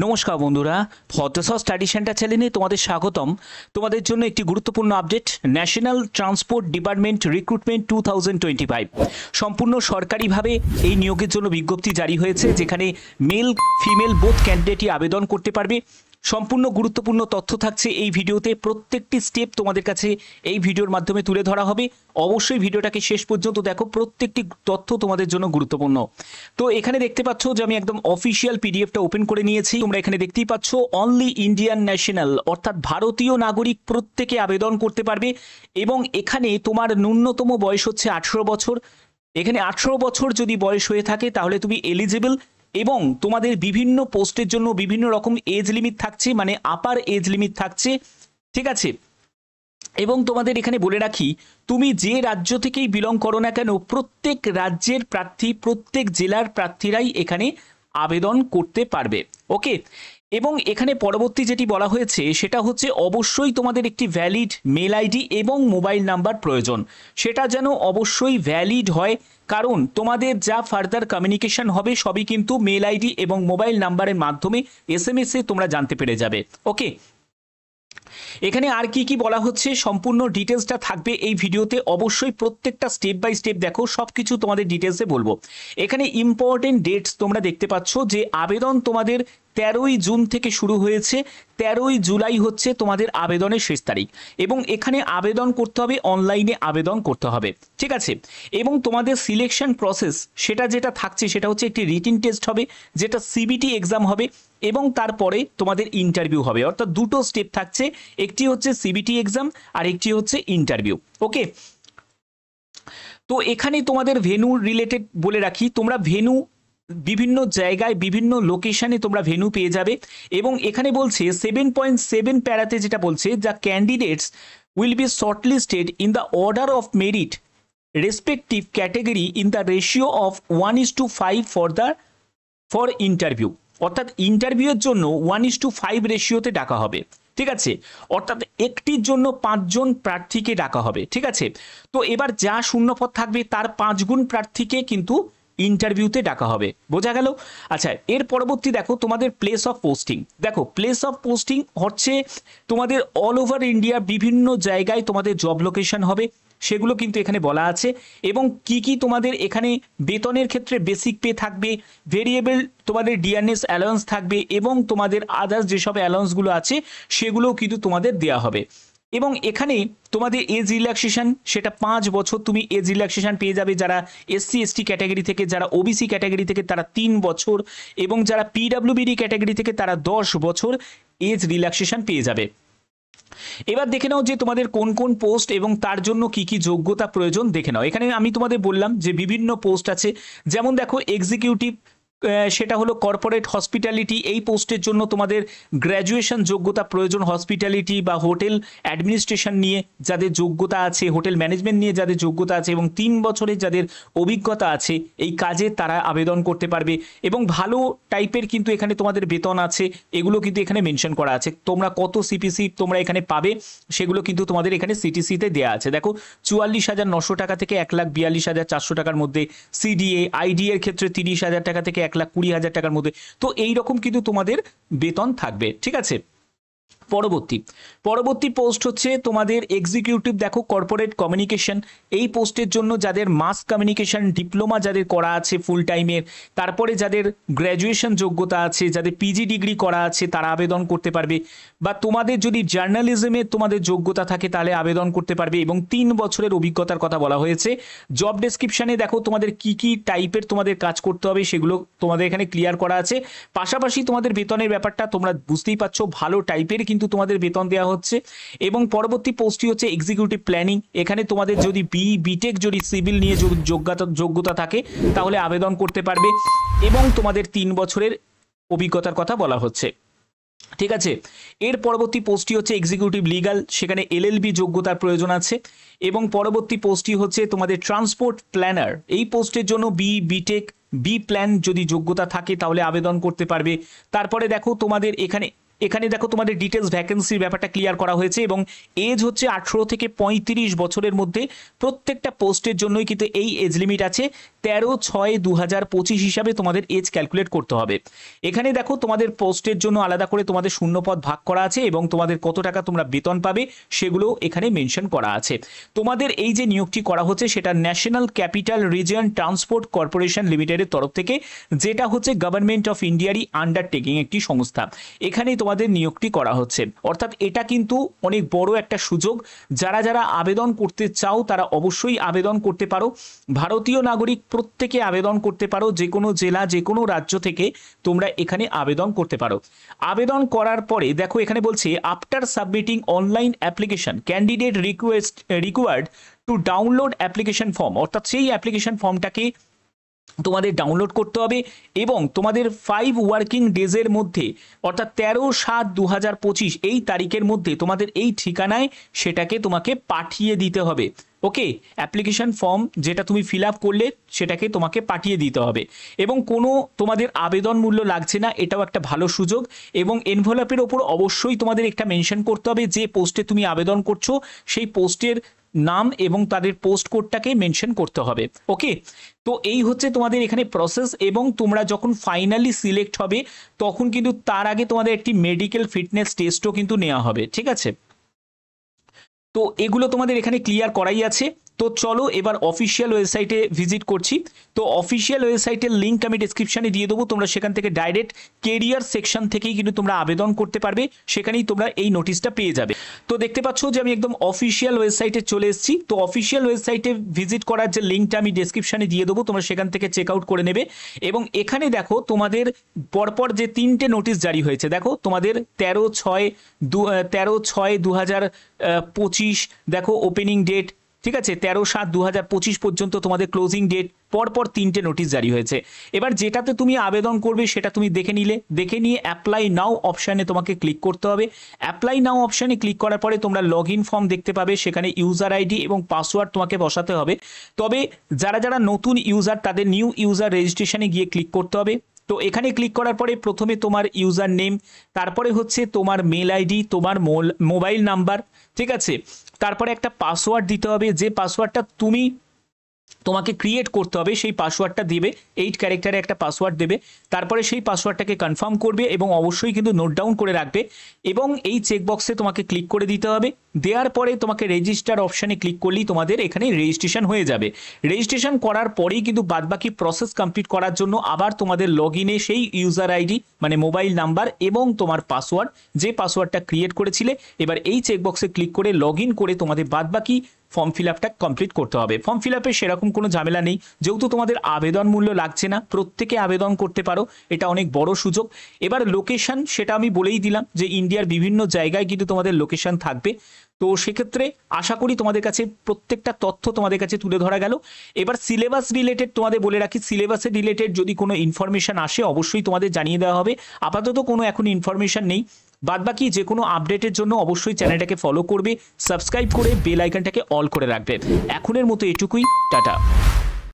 নমস্কার বন্ধুরা, ফতেশ্বর study centre চ্যানেলে তোমাদের স্বাগতম। তোমাদের জন্য একটি গুরুত্বপূর্ণ update. National transport department recruitment 2025 সম্পূর্ণ সরকারিভাবে এই নিয়োগের জন্য বিজ্ঞপ্তি জারি হয়েছে, যেখানে মেল ফিমেল বোথ ক্যান্ডিডেটই আবেদন করতে পারবে। সম্পূর্ণ গুরুত্বপূর্ণ তথ্য থাকছে এই ভিডিওতে। প্রত্যেকটি স্টেপ তোমাদের কাছে এই ভিডিওর মাধ্যমে তুলে ধরা হবে। অবশ্যই ভিডিওটাকে শেষ পর্যন্ত দেখো, প্রত্যেকটি তথ্য তোমাদের জন্য গুরুত্বপূর্ণ। তো এখানে দেখতে পাচ্ছ যে আমি একদম অফিসিয়াল পিডিএফটা ওপেন করে নিয়েছি। তোমরা এখানে দেখতেই পাচ্ছ অনলি ইন্ডিয়ান ন্যাশনাল, অর্থাৎ ভারতীয় নাগরিক প্রত্যেকে আবেদন করতে পারবে। এবং এখানে তোমার ন্যূনতম বয়স হচ্ছে 18 বছর। এখানে 18 বছর যদি বয়স হয়ে থাকে তাহলে তুমি এলিজিবল। এবং তোমাদের বিভিন্ন পোস্টের জন্য বিভিন্ন রকম এজ লিমিট থাকছে, মানে আপার এজ লিমিট থাকছে, ঠিক আছে। এবং তোমাদের এখানে বলে রাখি, তুমি যে রাজ্য থেকেই বিলং করো না কেন, প্রত্যেক রাজ্যের প্রার্থী, প্রত্যেক জেলার প্রার্থীরাই এখানে আবেদন করতে পারবে। ওকে। এবং এখানে পরবর্তী যেটি বলা হয়েছে সেটা হচ্ছে অবশ্যই তোমাদের একটি ভ্যালিড মেল আইডি এবং মোবাইল নাম্বার প্রয়োজন। সেটা যেন অবশ্যই ভ্যালিড হয়, কারণ তোমাদের যা ফার্দার কমিউনিকেশন হবে সবই কিন্তু মেল আইডি এবং মোবাইল নাম্বারের মাধ্যমে SMS-এ তোমরা জানতে পেরে যাবে। ওকে। এখানে আর কি কি বলা হচ্ছে সম্পূর্ণ ডিটেলসটা থাকবে এই ভিডিওতে। অবশ্যই প্রত্যেকটা স্টেপ বাই স্টেপ দেখো, সবকিছু তোমাদের ডিটেলসে বলবো। এখানে ইম্পর্টেন্ট ডেটস তোমরা দেখতে পাচ্ছ যে আবেদন তোমাদের 13ই জুন থেকে শুরু হয়েছে। 13ই জুলাই হচ্ছে তোমাদের আবেদনের শেষ তারিখ। এবং এখানে আবেদন করতে হবে, অনলাইনে আবেদন করতে হবে, ঠিক আছে। এবং তোমাদের সিলেকশন প্রসেস সেটা যেটা থাকছে সেটা হচ্ছে একটি রিটিন টেস্ট হবে, যেটা CBT এক্সাম হবে, এবং তারপরে তোমাদের ইন্টারভিউ হবে। অর্থাৎ দুটো স্টেপ থাকছে, একটি হচ্ছে CBT এক্সাম আর একটি হচ্ছে ইন্টারভিউ। ওকে। তো এখানে তোমাদের ভেনু রিলেটেড বলে রাখি, তোমরা ভেনু বিভিন্ন জায়গায় বিভিন্ন লোকেশনে তোমরা ভেনু পেয়ে যাবে। এবং এখানে বলছে 7.7 প্যারাতে যেটা বলছে, the candidates will be shortlisted in the order of merit respective category in the ratio of 1:5 for interview. অর্থাৎ ইন্টারভিউয়ের জন্য 1:5 রেশিওতে ডাকা হবে, ঠিক আছে। অর্থাৎ একটির জন্য 5 জন প্রার্থীকে ডাকা হবে, ঠিক আছে। তো এবার যা শূন্যপদ থাকবে তার 5 গুণ প্রার্থীকে কিন্তু ইন্টারভিউতে ডাকা হবে। বোঝা গেল? আচ্ছা, এর পরবর্তী দেখো তোমাদের প্লেস অফ পোস্টিং। দেখো প্লেস অফ পোস্টিং হচ্ছে তোমাদের অল ওভার ইন্ডিয়া বিভিন্ন জায়গায় তোমাদের জব লোকেশন হবে, সেগুলো কিন্তু এখানে বলা আছে। এবং কি কি তোমাদের এখানে বেতনের ক্ষেত্রে বেসিক পে থাকবে, ভেরিয়েবল তোমাদের ডিআরএস অ্যালাউন্স থাকবে, এবং তোমাদের আদার্স যেসব অ্যালাউন্সগুলো আছে সেগুলোও কিন্তু তোমাদের দেওয়া হবে। এবং এখানে তোমাদের এজ রিল্যাক্সেশন সেটা 5 বছর তুমি এজ রিল্যাক্সেশন পেয়ে যাবে। যারা SC/ST ক্যাটাগরি থেকে, যারা OBC ক্যাটাগরি থেকে তারা 3 বছর, এবং যারা PWBD ক্যাটাগরি থেকে তারা 10 বছর এজ রিল্যাক্সেশন পেয়ে যাবে। এবার দেখে নাও যে তোমাদের কোন কোন পোস্ট এবং তার জন্য কি কি যোগ্যতা প্রয়োজন দেখে নাও। এখানে আমি তোমাদের বললাম যে বিভিন্ন পোস্ট আছে, যেমন দেখো এক্সিকিউটিভ, সেটা হলো কর্পোরেট হসপিটালিটি। এই পোস্টের জন্য তোমাদের গ্র্যাজুয়েশন যোগ্যতা প্রয়োজন। হসপিটালিটি বা হোটেল অ্যাডমিনিস্ট্রেশন নিয়ে যাদের যোগ্যতা আছে, হোটেল ম্যানেজমেন্ট নিয়ে যাদের যোগ্যতা আছে, এবং 3 বছরের যাদের অভিজ্ঞতা আছে এই কাজে, তারা আবেদন করতে পারবে। এবং ভালো টাইপের কিন্তু এখানে তোমাদের বেতন আছে, এগুলো কিন্তু এখানে মেনশন করা আছে। তোমরা কত CPC তোমরা এখানে পাবে সেগুলো কিন্তু তোমাদের এখানে CTC-তে দেওয়া আছে। দেখো 44,900 টাকা থেকে 1,42,400 টাকার মধ্যে, CDA ID এর ক্ষেত্রে 30,000 টাকা থেকে 1,20,000 টাকার মধ্যে। তো এই রকম কিন্তু তোমাদের বেতন থাকবে, ঠিক আছে। পরবর্তী পোস্ট হচ্ছে তোমাদের এক্সিকিউটিভ। দেখো কর্পোরেট কমিউনিকেশন, এই পোস্টের জন্য যাদের মাস কমিউনিকেশন ডিপ্লোমা যাদের করা আছে ফুল টাইমের, তারপরে যাদের গ্র্যাজুয়েশন যোগ্যতা আছে, যাদের PG ডিগ্রি করা আছে তারা আবেদন করতে পারবে। বা তোমাদের যদি জার্নালিজমে তোমাদের যোগ্যতা থাকে তাহলে আবেদন করতে পারবে। এবং 3 বছরের অভিজ্ঞতার কথা বলা হয়েছে। জব ডেসক্রিপশনে দেখো তোমাদের কি কি টাইপের তোমাদের কাজ করতে হবে সেগুলো তোমাদের এখানে ক্লিয়ার করা আছে। পাশাপাশি তোমাদের বেতনের ব্যাপারটা তোমরা বুঝতেই পারছো, ভালো টাইপের কিন্তু তোমাদের বেতন দেওয়া হচ্ছে। এবং পরবর্তী পোস্টটি হচ্ছে এক্সিকিউটিভ প্ল্যানিং। এখানে তোমাদের যদি BTech যদি সিভিল নিয়ে যোগ্যতা থাকে তাহলে আবেদন করতে পারবে। এবং তোমাদের 3 বছরের অভিজ্ঞতার কথা বলা হচ্ছে, ঠিক আছে। এর পরবর্তী পোস্টটি হচ্ছে এক্সিকিউটিভ লিগ্যাল, সেখানে LLB যোগ্যতার প্রয়োজন আছে। এবং পরবর্তী পোস্টটি হচ্ছে তোমাদের ট্রান্সপোর্ট প্ল্যানার। এই পোস্টের জন্য BTech B প্ল্যান যদি যোগ্যতা থাকে তাহলে আবেদন করতে পারবে। তারপরে দেখো তোমাদের এখানে এখানে দেখো তোমাদের ডিটেলস ভ্যাকেন্সির ব্যাপারটা ক্লিয়ার করা হয়েছে এবং এজ হচ্ছে 18 থেকে 35 বছরের মধ্যে। প্রত্যেকটা পোস্টের জন্যই কিন্তু এই এজ লিমিট আছে। 13/6/2025 হিসাবে তোমাদের এজ ক্যালকুলেট করতে হবে। এখানে দেখো তোমাদের পোস্টের জন্য আলাদা করে তোমাদের শূন্যপদ ভাগ করা আছে এবং তোমাদের কত টাকা তোমরা বেতন পাবে সেগুলো এখানে মেনশন করা আছে। তোমাদের এই যে নিয়োগটি করা হচ্ছে সেটা national capital region transport corporation লিমিটেডের তরফ থেকে, যেটা হচ্ছে গভর্নমেন্ট অফ ইন্ডিয়ারই আন্ডারটেকিং একটি সংস্থা। এখানেই তোমাদের নিয়োগটি করা হচ্ছে, অর্থাৎ এটা কিন্তু অনেক বড় একটা সুযোগ। যারা যারা আবেদন করতে চাও তারা অবশ্যই আবেদন করতে পারো। ভারতীয় নাগরিক প্রত্যেকে আবেদন করতে পারো, যে কোনো জেলা যে কোনো রাজ্য থেকে তোমরা এখানে আবেদন করতে পারো। আবেদন করার পরে দেখো এখানে বলছে after submitting online application candidate required to download application form, অর্থাৎ সেই অ্যাপ্লিকেশন ফর্মটাকে তোমাদের ডাউনলোড করতে হবে এবং তোমাদের 5 ওয়ার্কিং ডেজের মধ্যে অর্থাৎ 13/7/2025 এই তারিখের মধ্যে তোমাদের এই ঠিকানায় সেটাকে তোমাকে পাঠিয়ে দিতে হবে। ওকে, অ্যাপ্লিকেশন ফর্ম যেটা তুমি ফিল আপ করলে সেটাকে তোমাকে পাঠিয়ে দিতে হবে এবং কোনো তোমাদের আবেদন মূল্য লাগছে না, এটাও একটা ভালো সুযোগ। এবং এনভেলপের ওপর অবশ্যই তোমাদের একটা মেনশন করতে হবে যে পোস্টে তুমি আবেদন করছো সেই পোস্টের নাম এবং তাদের পোস্ট কোডটাকে মেনশন করতে হবে। ওকে, তো এই হচ্ছে তোমাদের এখানে প্রসেস এবং তোমরা যখন ফাইনালি সিলেক্ট হবে তখন কিন্তু তার আগে তোমাদের একটি মেডিকেল ফিটনেস টেস্টও কিন্তু নেওয়া হবে। ঠিক আছে, তো এগুলো তোমাদের এখানে ক্লিয়ার করাই আছে। তো চলো এবার অফিসিয়াল ওয়েবসাইটে ভিজিট করছি। তো অফিসিয়াল ওয়েবসাইটের লিঙ্ক আমি ডেসক্রিপশনে দিয়ে দেবো, তোমরা সেখান থেকে ডাইরেক্ট কেরিয়ার সেকশন থেকেই কিন্তু তোমরা আবেদন করতে পারবে, সেখানেই তোমরা এই নোটিশটা পেয়ে যাবে। তো দেখতে পাচ্ছ যে আমি একদম অফিসিয়াল ওয়েবসাইটে চলে এসেছি। তো অফিসিয়াল ওয়েবসাইটে ভিজিট করার যে লিঙ্কটা আমি ডেসক্রিপশনে দিয়ে দেবো, তোমরা সেখান থেকে চেক আউট করে নেবে। এবং এখানে দেখো তোমাদের পরপর যে 3টে নোটিশ জারি হয়েছে, দেখো তোমাদের 13/6/2025 দেখো ওপেনিং ডেট, ঠিক আছে, 13/7/2025 পর্যন্ত তোমাদের ক্লোজিং ডেট, পরপর 3টে নোটিশ জারি হয়েছে। এবার যেটাতে তুমি আবেদন করবে সেটা তুমি দেখে নিয়ে অ্যাপ্লাই নাও অপশানে তোমাকে ক্লিক করতে হবে। অ্যাপ্লাই নাও অপশানে ক্লিক করার পরে তোমরা লগ ইন ফর্ম দেখতে পাবে, সেখানে ইউজার আইডি এবং পাসওয়ার্ড তোমাকে বসাতে হবে। তবে যারা যারা নতুন ইউজার তাদের নিউ ইউজার রেজিস্ট্রেশনে গিয়ে ক্লিক করতে হবে। তো এখানে ক্লিক করার পরে প্রথমে তোমার ইউজার নেম, তারপরে হচ্ছে তোমার মেল আইডি, তোমার মোবাইল নাম্বার, ঠিক আছে, তারপরে একটা পাসওয়ার্ড দিতে হবে, যে পাসওয়ার্ডটা তোমাকে ক্রিয়েট করতে হবে সেই পাসওয়ার্ডটা দিবে, 8 ক্যারেক্টারে একটা পাসওয়ার্ড দেবে। তারপরে সেই পাসওয়ার্ডটাকে কনফার্ম করবে এবং অবশ্যই কিন্তু নোট ডাউন করে রাখবে এবং এই চেকবক্সে তোমাকে ক্লিক করে দিতে হবে। দেওয়ার পরে তোমাকে রেজিস্টার অপশানে ক্লিক করলেই তোমাদের এখানে রেজিস্ট্রেশন হয়ে যাবে। রেজিস্ট্রেশন করার পরেই কিন্তু বাদবাকি প্রসেস কমপ্লিট করার জন্য আবার তোমাদের লগ ইনে সেই ইউজার আইডি মানে মোবাইল নাম্বার এবং তোমার পাসওয়ার্ড, যে পাসওয়ার্ডটা ক্রিয়েট করেছিলে, এবার এই চেকবক্সে ক্লিক করে লগ ইন করে তোমাদের বাদবাকি ফর্ম ফিল আপটা কমপ্লিট করতে হবে। ফর্ম ফিল আপে সেরকম কোনো ঝামেলা নেই, যেহেতু তোমাদের আবেদন মূল্য লাগছে না, প্রত্যেকে আবেদন করতে পারো, এটা অনেক বড় সুযোগ। এবার লোকেশন সেটা আমি বলেই দিলাম যে ইন্ডিয়ার বিভিন্ন জায়গায় কিন্তু তোমাদের লোকেশন থাকবে। তো সেক্ষেত্রে আশা করি তোমাদের কাছে প্রত্যেকটা তথ্য তোমাদের কাছে তুলে ধরা গেল। এবার সিলেবাস রিলেটেড তোমাদের বলে রাখি, সিলেবাসের রিলেটেড যদি কোনো ইনফরমেশন আসে অবশ্যই তোমাদের জানিয়ে দেওয়া হবে। আপাতত কোনো এখন ইনফরমেশন নেই। বাদবাকি যে কোনো আপডেটের জন্য অবশ্যই চ্যানেলটাকে ফলো করবে, সাবস্ক্রাইব করে বেল আইকনটাকে অল করে রাখবে। এখনের মতো এটুকুই, টাটা।